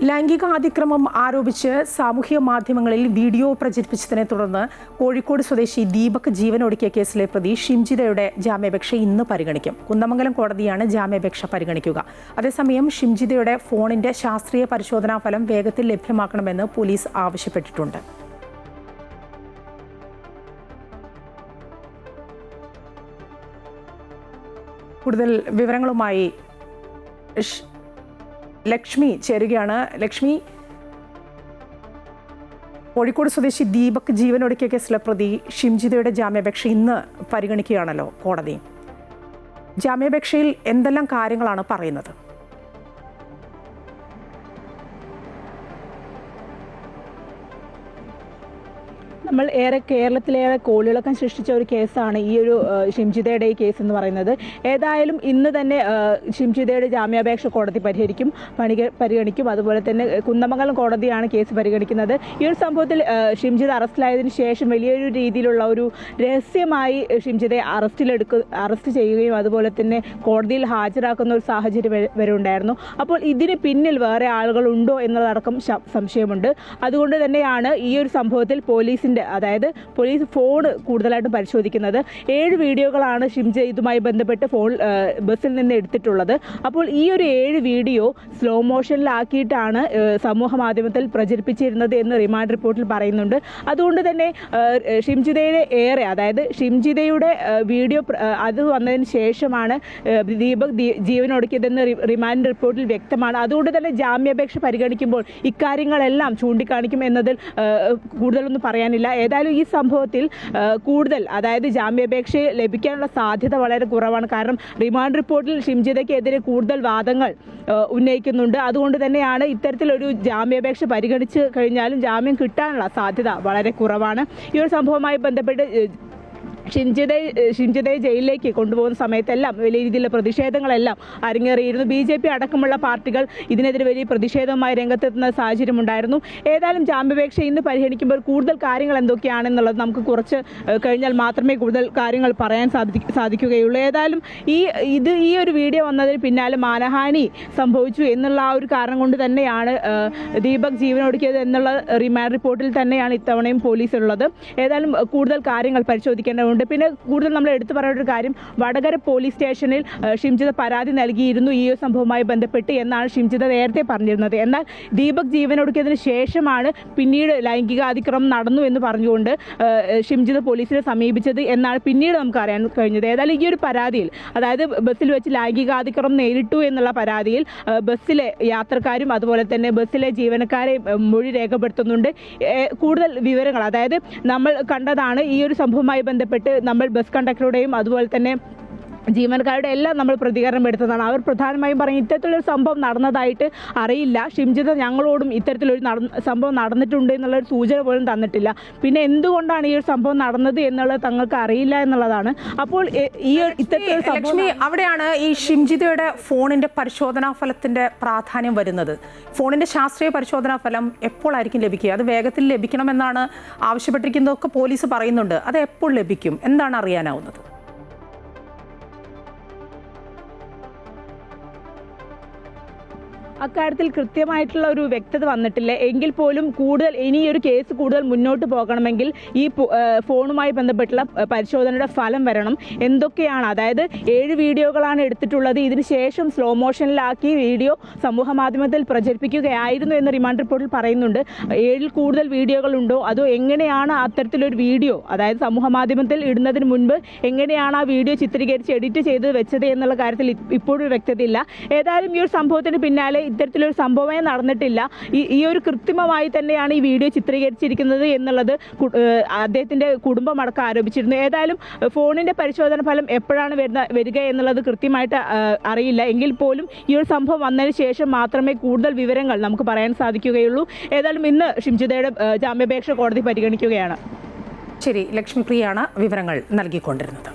ലൈംഗികാതിക്രമം ആരോപിച്ച് സാമൂഹ്യ മാധ്യമങ്ങളിൽ വീഡിയോ പ്രചരിപ്പിച്ചതിനെ തുടർന്ന് കോഴിക്കോട് സ്വദേശി ദീപക് ജീവനൊടുക്കിയ കേസിലെ പ്രതി ഷിംജിതയുടെ ജാമ്യാപേക്ഷ ഇന്ന് പരിഗണിക്കും. കുന്ദമംഗലം കോടതിയാണ് ജാമ്യാപേക്ഷ പരിഗണിക്കുക. അതേസമയം ഷിംജിതയുടെ ഫോണിന്റെ ശാസ്ത്രീയ പരിശോധനാ ഫലം വേഗത്തിൽ ലഭ്യമാക്കണമെന്ന് പോലീസ് ആവശ്യപ്പെട്ടിട്ടുണ്ട്. കൂടുതൽ വിവരങ്ങളുമായി ലക്ഷ്മി ചേരുകയാണ്. ലക്ഷ്മി, കോഴിക്കോട് സ്വദേശി ദീപക് ജീവനൊടുക്കിയ കേസിലെ പ്രതി ഷിംജിതയുടെ ജാമ്യാപേക്ഷ ഇന്ന് പരിഗണിക്കുകയാണല്ലോ കോടതി. ജാമ്യാപേക്ഷയിൽ എന്തെല്ലാം കാര്യങ്ങളാണ് പറയുന്നത്? നമ്മൾ കേരളത്തിലേറെ കോളിളക്കം സൃഷ്ടിച്ച ഒരു കേസാണ് ഈ ഒരു ഷിംജിതയുടെ ഈ കേസ് എന്ന് പറയുന്നത്. ഏതായാലും ഇന്ന് തന്നെ ഷിംജിതയുടെ ജാമ്യാപേക്ഷ കോടതി പരിഗണിക്കും. അതുപോലെ തന്നെ കുന്ദമംഗലം കോടതിയാണ് കേസ് പരിഗണിക്കുന്നത്. ഈ ഒരു സംഭവത്തിൽ ഷിംജിത അറസ്റ്റിലായതിനു ശേഷം വലിയൊരു രീതിയിലുള്ള ഒരു രഹസ്യമായി ഷിംജിതയെ അറസ്റ്റ് ചെയ്യുകയും അതുപോലെ തന്നെ കോടതിയിൽ ഹാജരാക്കുന്ന ഒരു സാഹചര്യം വരെ ഉണ്ടായിരുന്നു. അപ്പോൾ ഇതിന് പിന്നിൽ വേറെ ആളുകളുണ്ടോ എന്നുള്ളതടക്കം സംശയമുണ്ട്. അതുകൊണ്ട് തന്നെയാണ് ഈ ഒരു സംഭവത്തിൽ അതായത് പോലീസ് ഫോൺ കൂടുതലായിട്ടും പരിശോധിക്കുന്നത്. 7 വീഡിയോകളാണ് ഷിംജിത ഇതുമായി ബന്ധപ്പെട്ട് ബസ്സിൽ നിന്ന് എടുത്തിട്ടുള്ളത്. അപ്പോൾ ഈ ഒരു 7 വീഡിയോ സ്ലോ മോഷനിലാക്കിയിട്ടാണ് സമൂഹ മാധ്യമത്തിൽ പ്രചരിപ്പിച്ചിരുന്നത് എന്ന് റിമാൻഡ് റിപ്പോർട്ടിൽ പറയുന്നുണ്ട്. അതുകൊണ്ട് തന്നെ ഷിംജിതയുടെ വീഡിയോ അത് വന്നതിന് ശേഷമാണ് ദീപക് ജീവനൊടുക്കിയതെന്ന് റിമാൻഡ് റിപ്പോർട്ടിൽ വ്യക്തമാണ്. അതുകൊണ്ട് തന്നെ ജാമ്യാപേക്ഷ പരിഗണിക്കുമ്പോൾ ഇക്കാര്യങ്ങളെല്ലാം ചൂണ്ടിക്കാണിക്കും എന്നതിൽ കൂടുതലൊന്നും പറയാനില്ല. ഏതായാലും ഈ സംഭവത്തിൽ കൂടുതൽ ജാമ്യാപേക്ഷ ലഭിക്കാനുള്ള സാധ്യത വളരെ കുറവാണ്. കാരണം റിമാൻഡ് റിപ്പോർട്ടിൽ ഷിംജിതയ്ക്കെതിരെ കൂടുതൽ വാദങ്ങൾ ഉന്നയിക്കുന്നുണ്ട്. അതുകൊണ്ട് തന്നെയാണ് ഇത്തരത്തിലൊരു ജാമ്യാപേക്ഷ പരിഗണിച്ച് കഴിഞ്ഞാലും ജാമ്യം കിട്ടാനുള്ള സാധ്യത വളരെ കുറവാണ്. ഈ ഒരു സംഭവവുമായി ബന്ധപ്പെട്ട് ഷിംജിതയെ ജയിലിലേക്ക് കൊണ്ടുപോകുന്ന സമയത്തെല്ലാം വലിയ രീതിയിലുള്ള പ്രതിഷേധങ്ങളെല്ലാം അരങ്ങേറിയിരുന്നു. BJP അടക്കമുള്ള പാർട്ടികൾ ഇതിനെതിരെ വലിയ പ്രതിഷേധവുമായി രംഗത്തെത്തുന്ന സാഹചര്യം ഉണ്ടായിരുന്നു. ഏതായാലും ജാമ്യാപേക്ഷ ഇന്ന് പരിഗണിക്കുമ്പോൾ കൂടുതൽ കാര്യങ്ങൾ എന്തൊക്കെയാണെന്നുള്ളത് നമുക്ക് കുറച്ച് കഴിഞ്ഞാൽ മാത്രമേ കൂടുതൽ കാര്യങ്ങൾ പറയാൻ സാധിക്കുകയുള്ളൂ. ഏതായാലും ഈ ഒരു വീഡിയോ വന്നതിന് പിന്നാലെ മാനഹാനി സംഭവിച്ചു എന്നുള്ള ആ ഒരു കാരണം കൊണ്ട് തന്നെയാണ് ദീപക് ജീവനൊടുക്കിയത് എന്നുള്ള റിമാൻഡ് റിപ്പോർട്ടിൽ തന്നെയാണ് ഇത്തവണയും പോലീസ് ഉള്ളത്. ഏതായാലും കൂടുതൽ കാര്യങ്ങൾ പരിശോധിക്കേണ്ടതുണ്ട്. പിന്നെ കൂടുതൽ നമ്മൾ എടുത്തു പറയേണ്ട ഒരു കാര്യം, വടകര പോലീസ് സ്റ്റേഷനിൽ ഷിംജിത പരാതി നൽകിയിരുന്നു ഈ സംഭവവുമായി ബന്ധപ്പെട്ട് എന്നാണ് ഷിംജിത നേരത്തെ പറഞ്ഞിരുന്നത്. എന്നാൽ ദീപക് ജീവനൊടുക്കിയതിന് ശേഷമാണ് പിന്നീട് ലൈംഗികാതിക്രമം നടന്നു എന്ന് പറഞ്ഞുകൊണ്ട് ഷിംജിത പോലീസിനെ സമീപിച്ചത് എന്നാണ് പിന്നീട് നമുക്ക് അറിയാൻ കഴിഞ്ഞത്. ഏതായാലും ഈ ഒരു പരാതിയിൽ, അതായത് ബസ്സിൽ വെച്ച് ലൈംഗികാതിക്രമം നേരിട്ടു എന്നുള്ള പരാതിയിൽ ബസ്സിലെ യാത്രക്കാരും അതുപോലെ തന്നെ ബസ്സിലെ ജീവനക്കാരെ മൊഴി രേഖപ്പെടുത്തുന്നുണ്ട്. കൂടുതൽ വിവരങ്ങൾ, അതായത് നമ്മൾ കണ്ടതാണ് ഈ ഒരു സംഭവവുമായി ബന്ധപ്പെട്ട് നമ്മൾ ബസ് കണ്ടക്ടറുടെയും അതുപോലെ തന്നെ ജീവനക്കാരുടെ എല്ലാം നമ്മൾ പ്രതികരണം എടുത്തതാണ്. അവർ പ്രധാനമായും പറയും ഇത്തരത്തിലൊരു സംഭവം നടന്നതായിട്ട് അറിയില്ല, ഷിംജിത ഞങ്ങളോടും ഇത്തരത്തിലൊരു സംഭവം നടന്നിട്ടുണ്ട് എന്നുള്ളൊരു സൂചന പോലും തന്നിട്ടില്ല, പിന്നെ എന്തുകൊണ്ടാണ് ഈ ഒരു സംഭവം നടന്നത് എന്നുള്ളത് തങ്ങൾക്ക് അറിയില്ല എന്നുള്ളതാണ്. അപ്പോൾ ഈ ഇത്തരത്തിലൊരു സംഭവം അവിടെയാണ് ഈ ഷിംജിതയുടെ ഫോണിന്റെ പരിശോധനാ ഫലത്തിന്റെ പ്രാധാന്യം വരുന്നത്. ഫോണിന്റെ ശാസ്ത്രീയ പരിശോധനാ ഫലം എപ്പോഴായിരിക്കും ലഭിക്കുക? അത് വേഗത്തിൽ ലഭിക്കണമെന്നാണ് ആവശ്യപ്പെട്ടിരിക്കുന്നതൊക്കെ പോലീസ് പറയുന്നുണ്ട്. അത് എപ്പോൾ ലഭിക്കും? എന്താണ് അറിയാനാവുന്നത്? അക്കാര്യത്തിൽ കൃത്യമായിട്ടുള്ള ഒരു വ്യക്തത വന്നിട്ടില്ല. എങ്കിൽ പോലും ഇനി ഒരു കേസ് കൂടുതൽ മുന്നോട്ട് പോകണമെങ്കിൽ ഈ ഫോണുമായി ബന്ധപ്പെട്ടുള്ള പരിശോധനയുടെ ഫലം വരണം. എന്തൊക്കെയാണ്, അതായത് 7 വീഡിയോകളാണ് എടുത്തിട്ടുള്ളത്. ഇതിന് ശേഷം സ്ലോ മോഷനിലാക്കി വീഡിയോ സമൂഹ മാധ്യമത്തിൽ പ്രചരിപ്പിക്കുകയായിരുന്നു എന്ന് റിമാൻഡ് റിപ്പോർട്ടിൽ പറയുന്നുണ്ട്. 7 കൂടുതൽ വീഡിയോകളുണ്ടോ, അതോ എങ്ങനെയാണ് അത്തരത്തിലൊരു വീഡിയോ, അതായത് സമൂഹ മാധ്യമത്തിൽ ഇടുന്നതിന് മുൻപ് എങ്ങനെയാണ് ആ വീഡിയോ ചിത്രീകരിച്ച് എഡിറ്റ് ചെയ്ത് വെച്ചത് എന്നുള്ള കാര്യത്തിൽ ഇപ്പോഴും വ്യക്തതയില്ല. ഏതായാലും ഈ ഒരു സംഭവത്തിന് പിന്നാലെ ഇത്തരത്തിലൊരു സംഭവമേ നടന്നിട്ടില്ല, ഈ ഒരു കൃത്രിമമായി തന്നെയാണ് ഈ വീഡിയോ ചിത്രീകരിച്ചിരിക്കുന്നത് എന്നുള്ളത് അദ്ദേഹത്തിൻ്റെ കുടുംബമടക്കം ആരോപിച്ചിരുന്നു. ഏതായാലും ഫോണിൻ്റെ പരിശോധന ഫലം എപ്പോഴാണ് വരിക എന്നുള്ളത് കൃത്യമായിട്ട് അറിയില്ല. എങ്കിൽ പോലും ഈ ഒരു സംഭവം വന്നതിന് ശേഷം മാത്രമേ കൂടുതൽ വിവരങ്ങൾ നമുക്ക് പറയാൻ സാധിക്കുകയുള്ളൂ. ഏതായാലും ഇന്ന് ഷിംജിതയുടെ ജാമ്യാപേക്ഷ കോടതി പരിഗണിക്കുകയാണ്. ശരി, ലക്ഷ്മിപ്രിയാണ് വിവരങ്ങൾ നൽകിക്കൊണ്ടിരുന്നത്.